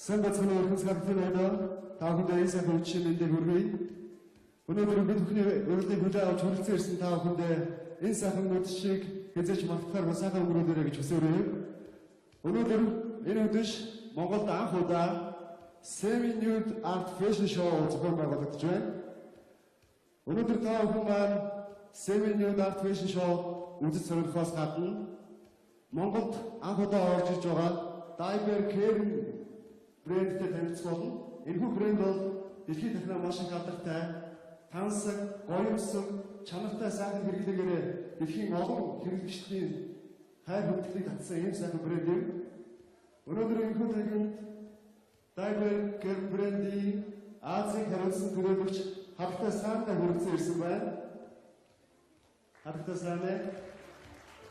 Сайн бацхан өрхөсгөлтийн байда та бүхэндээ сайн хөвчийн мэндийг хүргэе. Өнөөдөр бид бүхний урилгыг хүлээн авч хүрэлцэн ирсэн та бүхэндээ энэ сайхан өдөр хэзээ ч мартахаар сайхан өнгөрөөлөөрэй гэж хүсээрэй. Өнөөдөр энэ өдөр Монголд анх удаа Semi-Nude Art Fashion Show зохион байгуулагдаж байна. Өнөөдөр та бүхэн маань Semi-Nude Art Fashion Show үзэж сонирхохоос гадна Монголд анх удаа орж иж байгаа Diaper Care брэндтэй танилцах болно. Энэхүү брэнд бол дэлхийн дахинаа маш их алдартай, тансаг, гоёмсог, чанартай сайхан хэрэглээгээр дэлхийн олон хэрэглэгчдийн хайр хөдөлгөөнийг татсан ийм сайхан брэнд юм. Өнөөдөр энэхүү тагинд Diaper Care брендийн Азийн хариуцсан төлөөлөгч Хавтай Саантай хүрэлцэн ирсэн байна. Хавтай Саанаа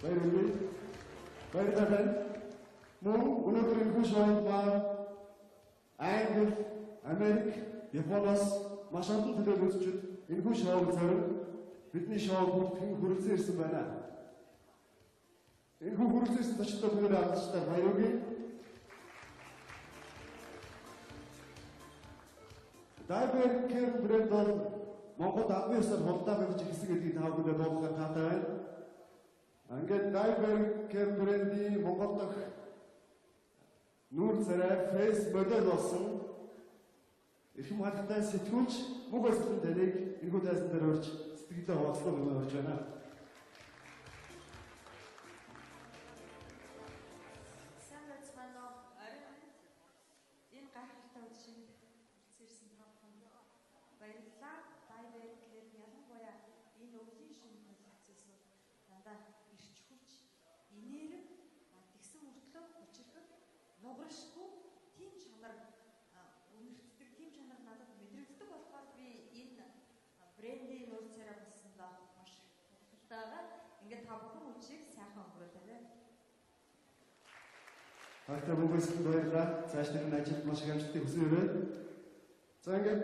баярлалаа. Баярлалаа. Мөн өнөөдөр энэхүү шоунд Англи, Америк, Японоос маш олон төлөөлөгчид энэхүү шоуг зориулж бидний шоуг бүртгэн хүрэлцэн ирсэн байна. Энэхүү хүрэлцэн ирсэн зочдод бүгд алдартай баяр хүргэе. Diaper Care брэнд бол Монголд анхны ёсоор худалдаа барьж ирсэн гэдгийг та бүхэнд дуулахаар таатай байна. Ингээд Diaper Care брэндийн Монгол дахь нүүр царай фейс модель болсон эрхэм хаттай сэтгүүлч мөг өсөлтөнд таныг энэхүү тайзан дээр орж сэтгэлдээ хуваалцах юм орж байна. Сайн байна уу? Энэ гайхалтай үдшинд ирсэн та бүхэнд баярлалаа. Diaper Care ялангуяа энэ өвлийн шинэ концепцээс дандаа ирч хүч, инээр тэгсэн мөртлөө хүчрэх нуграшгүй тийм чанар үнэртдэг, тийм чанар надад мэдрэгддэг болохоор би энэ брендийн нуур царай болсондоо маш баяртай байгаа. Ингээд та бүхэн үчиг сайхан өнгөрөөлөөрэй. Хатаа бүгээс баярлалаа. Цааш нь ажилд маш их амжилтыг хүсье. За ингээд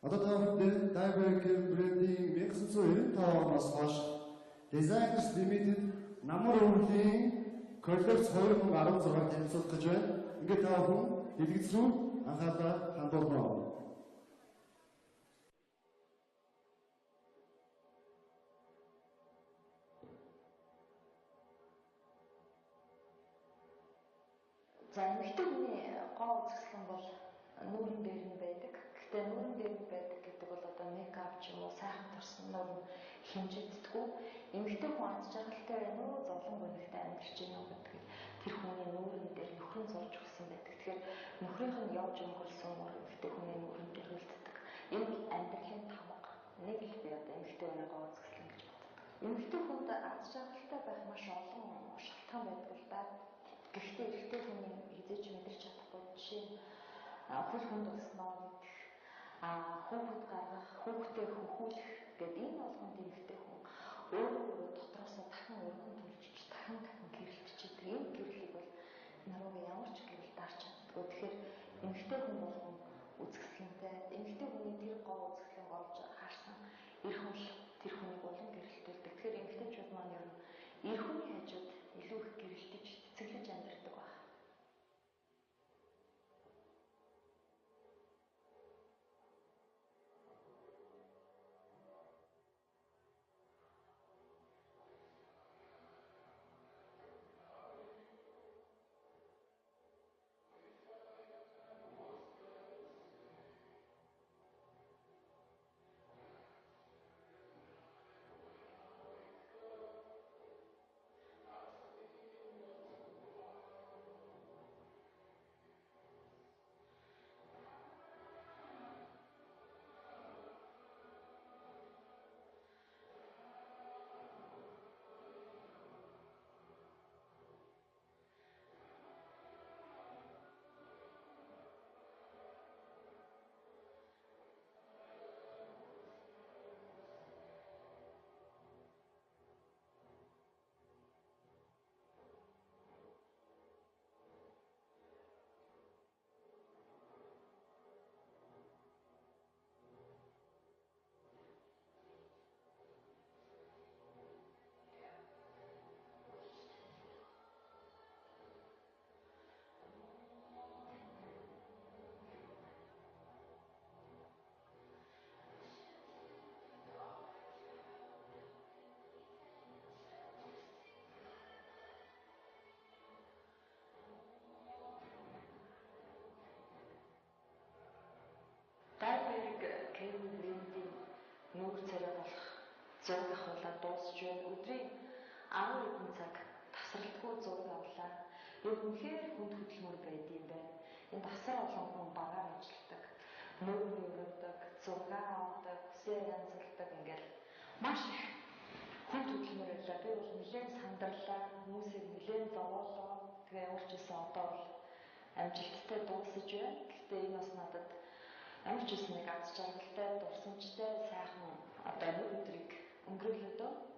одоо та бүхэнд Diaper Care брендийн 1995 оноос хойш Designers Limited намар өвлийн коллекц 2016 танилцуулах гэж байна. Ингээд та бүхэн дэлгэц рүү анхаалаа хандуулна. За эмэгтэй хүний гоо үзэсгэлэн бол нүүрэн дээр нь байдаг. Гэхдээ нүүрэн дээр нь байдаг гэдэг бол одоо мейкап ч юм уу сайхан торсон нүүр хэмжигддэггүй. Эмэгтэй хүн аз жаргалтай байна уу, зовлон гонигтай амьдарч байна уу гэдэг тэр хүний нүүрэн дээр нөхрөн зурж өгсөн байдаг. Тэгэхээр нөхрийнх нь явж өнгөрсөн мөр эмэгтэй хүний нүүрэн дээр үлддэг. Энэ бол амьдралын тамга. Нэг л би одоо эмэгтэй хүний гоо үзэсгэлэн гэж боддог. Эмэгтэй хүнд аз жаргалтай байх маш олон шалтгаан байдаг л да. Гэхдээ эрэгтэй хүний хизээч мэдэрч чадахгүй жишээ нь хөл хүнд уснаа мэдэх, хүүхэд гаргах, хүүхдээ хөхүүлэх гэдэг энэ болгонд эмэгтэй хүн өөрөө дотроос дахин өргөн төлж дахин гэрэлтчихэд энэ гэрлийг бол нарууг ямар ч гэрэл дарч чаддгүй. Тэгэхээр эмэгтэй хүн болгон үзэсгэлэнтэй эмэгтэй хүний тэр гоо үзэсгэлэн олж харсан эр хүн тэр хүнийг улам гэрэлтүүлдэг. Тэгэхээр эмэгтэйчүүд маань ер нь эр хүний хажууд илүү их гэрэлтэж цэцэглэж амьдардаг байна. хэдэн цаг тасралтгүй зураг авлаа. Яг үнэхээр хүнд хөдөлмөр байд юм байна. Энд асар олон хүн багаар ажилладаг, нүүрний өрөөдөг, зураг авдаг, үсээ янзалдаг ингээл маш их хүнд хөдөлмөр байлаа. Би бол нэлээд сандарлаа, хүмүүсийг нэлээд зовоолоо. Тэгээ ямар ч гэсэн одоо бол амжилттай дуусаж байна. Гэхдээ энэ бас надад ямар ч гэсэн нэг аз жаргалтай, дурсамжтай, сайхан одоо өдрийг өнгөрүүлээд байна.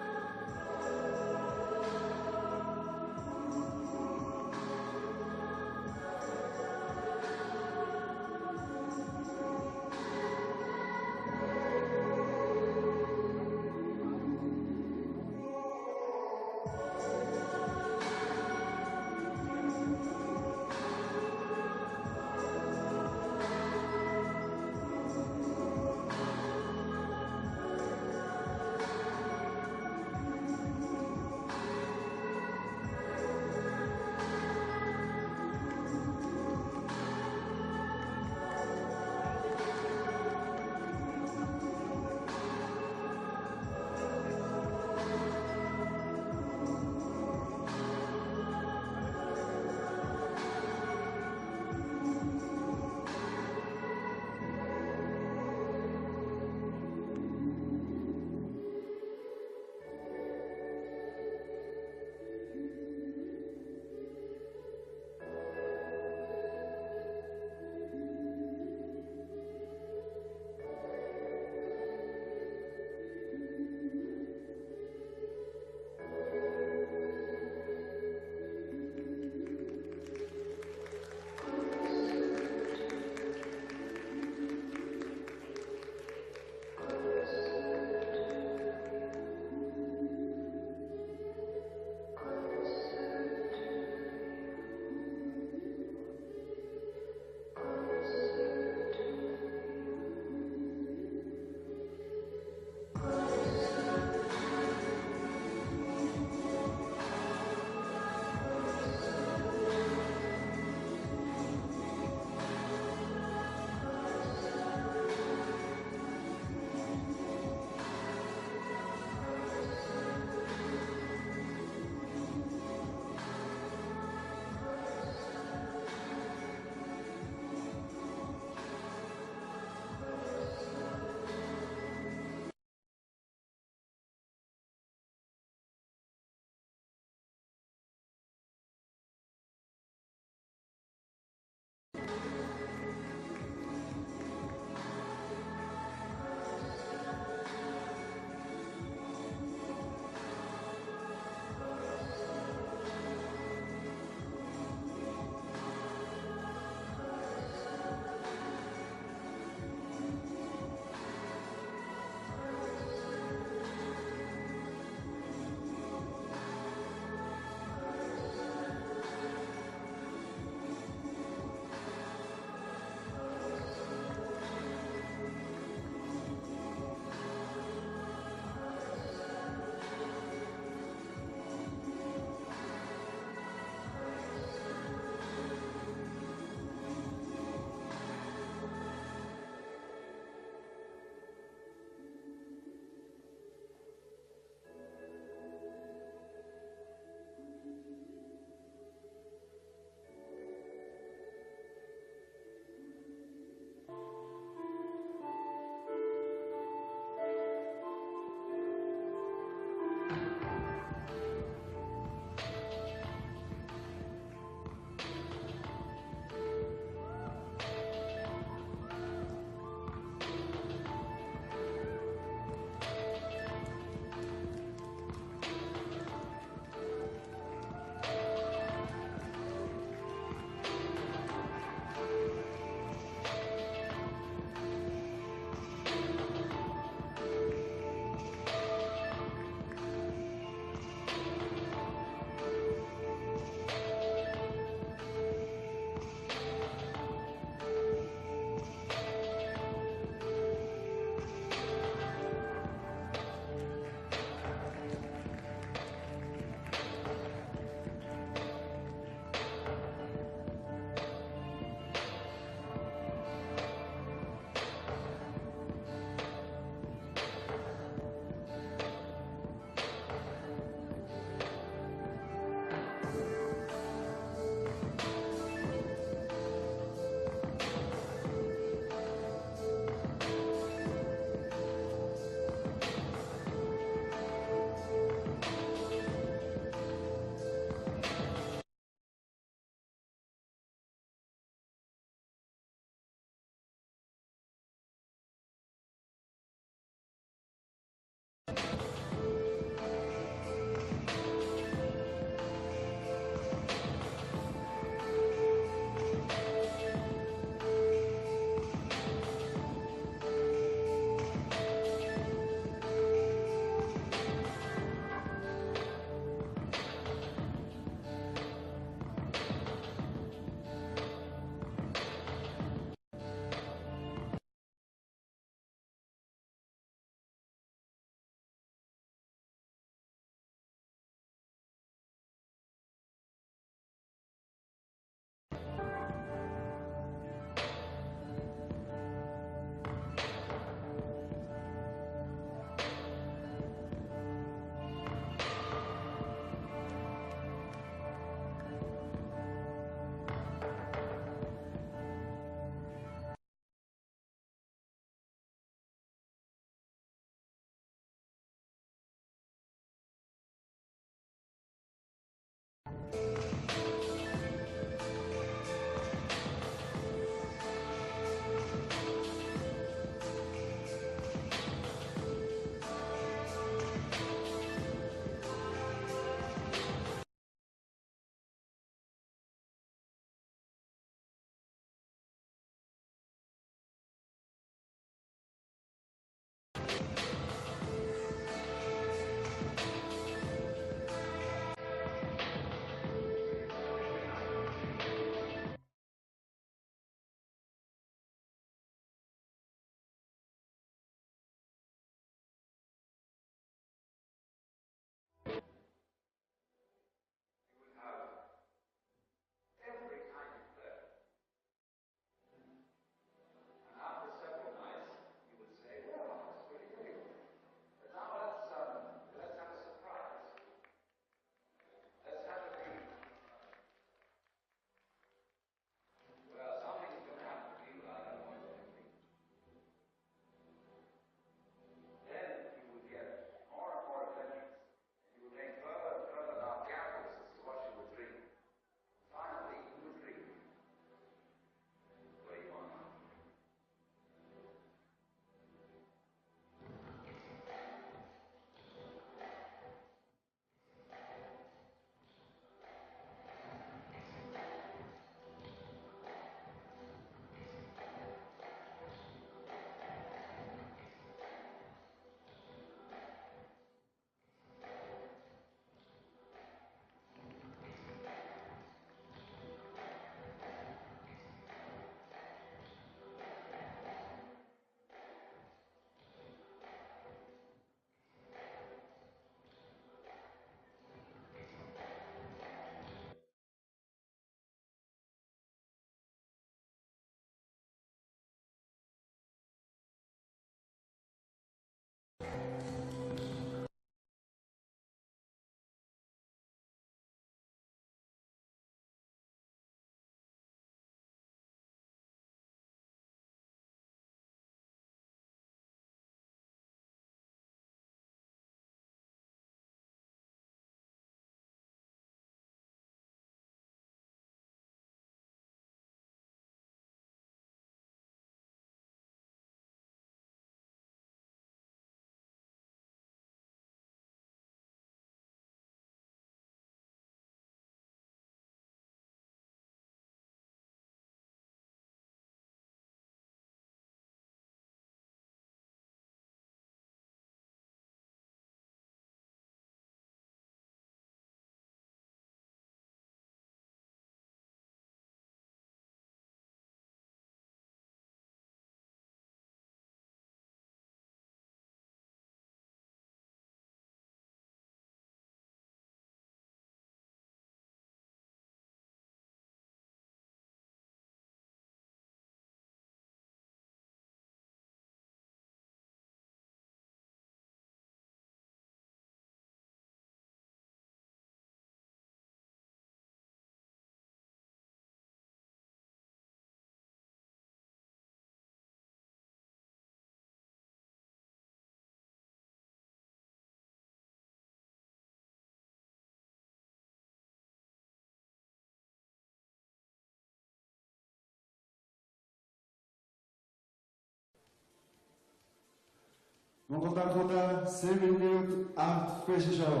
Монгол анхудаа 7 Nude Art Fashion Show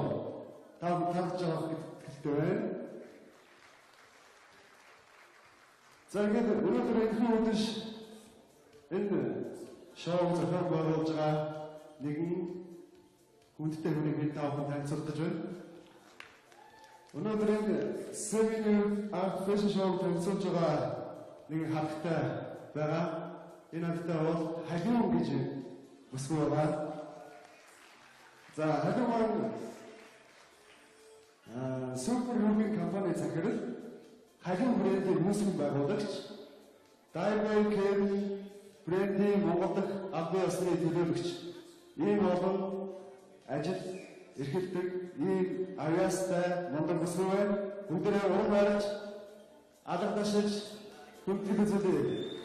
тавталж байгаа гэдэгтэй байна. За ингээд өнөөдөр энэ өдөр энэ шоу зохион байгуулж байгаа нэгэн хүндтэй хүнийг бид тавхан танилцуулж байна. Өнөөдөр энэ 7 Nude Art Fashion Show танилцуулж байгаа нэгэн хаттай байгаа. Энэ хаттай бол халиун гэж бүсгүй байгаа. За халиун супер хөрмийн компани захирал халиун брендийн үүсгэн байгуулагч Дайбай Кэм брендийн Монгол дахь албан ёсны төлөөлөгч ийм олон ажил эрхэлдэг ийм авьяастай мундаг бүсгүй байна. Бүгдээ урам барьж алга ташиж хүндлэг үзүүлээ.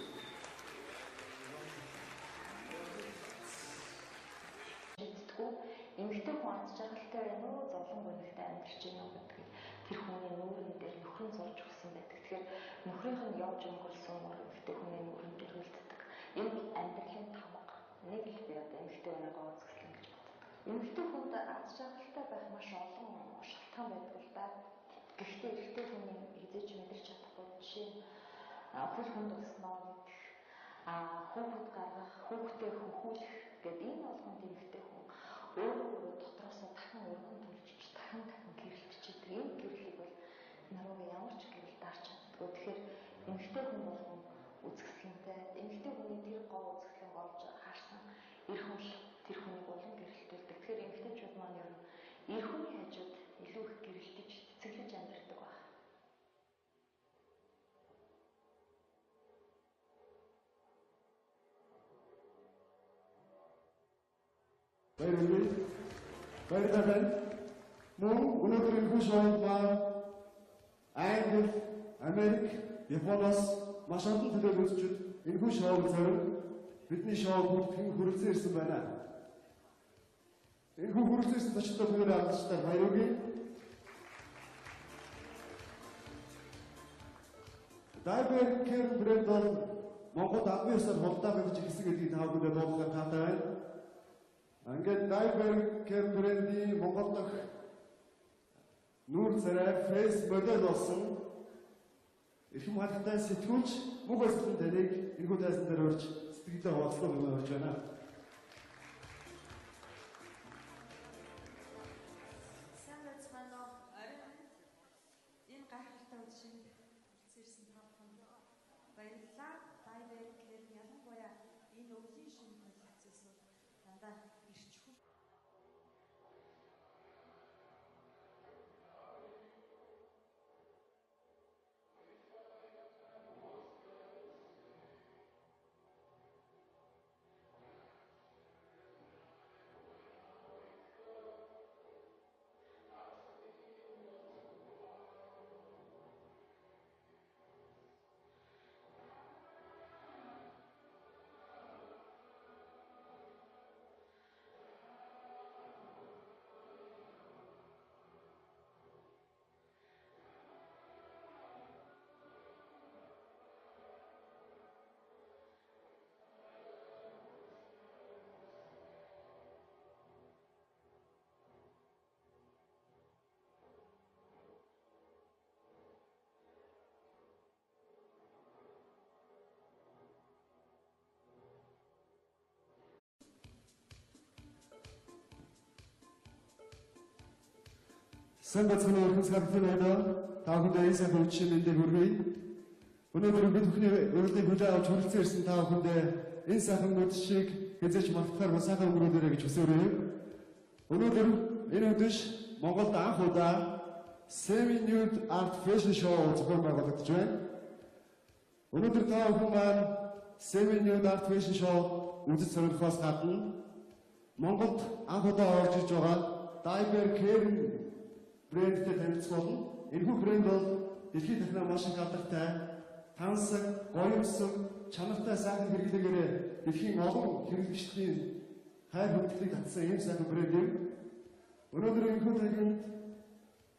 Эмэгтэй хүн аз жаргалтай байна уу, зовлон гонигтай амьдарч байна уу гэдгийг тэр хүний нүүрэн дээр нөхрөн зурж өгсөн байдаг. Тэгэхээр нөхрийнх нь явж өнгөрсөн эмэгтэй хүний нүүрэн дээр үлддэг. Энэ бол амьдралын тамга. Нэг л би одоо эмэгтэй байгаа үзэсгэлэн гэж боддог. Эмэгтэй хүнд аз жаргалтай байх маш олон шалтгаан байдаг л да. Гэхдээ эрэгтэй хүний эзэж мэдэрч чадахгүй жишээ нь хөл хүнд уснаа мэдэх, хүүхэд гаргах, хүүхдээ хөхүүлэх гэдэг энэ болгонд эмэгтэй хүн өөрөө дотроос дахин өргөн төлжиж дахин гэрэлтчихэд энэ гэрлийг бол наруугаа ямар ч гэрэл дарч чаддгүй. Тэгэхээр эмэгтэй хүн болгон үзэсгэлэнтэй эмэгтэй хүний тэр гоо үзэсгэлэн болж харсан эр хүн тэр хүнийг улам гэрэлтүүлдэг. Тэгэхээр эмэгтэйчүүд маань ер нь эр хүний хажууд илүү их гэрэлтэж цэцэглэж амьдардаг байна. Баярлалаа. Мөн өнөөдөр энэ шоунд Англи, Америк, Японоос маш олон төлөөлөгчид энэ шоуг зориулж бидний шоуг бүртгэн хүрэлцэн ирсэн байна. Энэ хүрэлцэн ирсэн зочдод бүгд алдартай баяр хүргэе. Дайбай Кэм брэнд бол Монгол албан ёсоор хулдаа гэж хэлсэн гэдгийг та бүхэн дуулахаар таатай байна. Ингээд Дайбай Кэм брендийн Монгол дахь нүүр царай фейс модель болсон эрхэм хаттай сэтгүүлч мөн баслын таныг энэхүү тайзан дээр орж сэтгэлдээ хуваалцах юм орж байна. Сайн байна уу? Энэ гайхалтай үдшийн хүрцээрсэн та бүхэнд баярлалаа. Дайбай Кэм ялангуяа энэ өвлийн шинэ коллекцээс дандаа ирчихв. Сайн бацхан өргөн сардлын одоо та бүхэнд энэ сайн үдшийн мэндийг хүргэе. Өнөөдөр бид бүхний урилгыг хүлээн авч хүрэлцэн ирсэн та бүхэндээ энэ сайхан үдшийг хэзээч мартахаар сайхан өнгөрүүлээрэй гэж хүсэвэрээ. Өнөөдөр энэ үдшиж Монголд анх удаа 7 Nude Art Fashion Show зохион байгуулагдаж байна. Өнөөдөр та бүхэн маань 7 Nude Art Fashion Show үзэж сонирхохоос гадна Монголд анх удаа орж иж байгаа Дайбай Кэм брэндтэй танилцах болно. Энэхүү брэнд бол дэлхийн дахинаа маш их алдартай, тансаг, гоёмсог, чанартай сайхан хэрэглээгээр дэлхийн олон хэрэглэгчдийн хайр хүндэлийг татсан ийм сайхан брэнд юм. Өнөөдөр энэхүү тагинд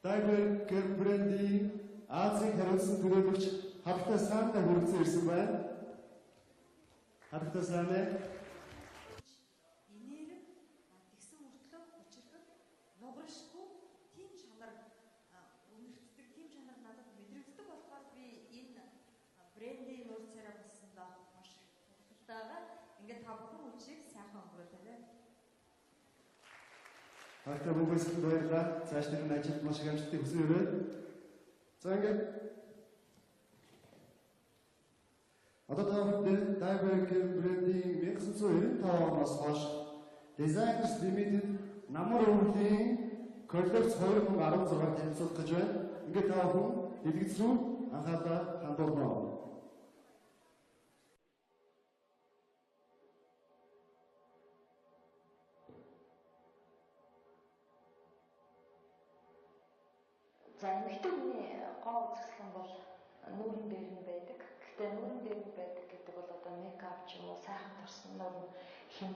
Дайбай Кэм брендийн Азийн хариуцсан төлөөлөгч Хаттай Саантай хүрэлцэн ирсэн байна. Хаттай Саанаа Инээр Хартай бүгээс баярлалаа. Цааш тэр ажилд маш их амжилтыг хүсье. За ингээд одоо та бүхэнд Dieberg-ийн брендинг 1995 оноос хойш Designers Limited намар өвлийн коллекц 2016 танилцуулах гэж байна. Ингээд та бүхэн дэлгэц рүү анхаалаа хандуулна. За эмэгтэй хүний гоо үзэсгэлэн бол нүүрэн дээр нь байдаг. Гэхдээ нүүрэн дээр нь байдаг гэдэг бол одоо мейкап ч юм уу сайхан турсан нүүрэн хэмжээ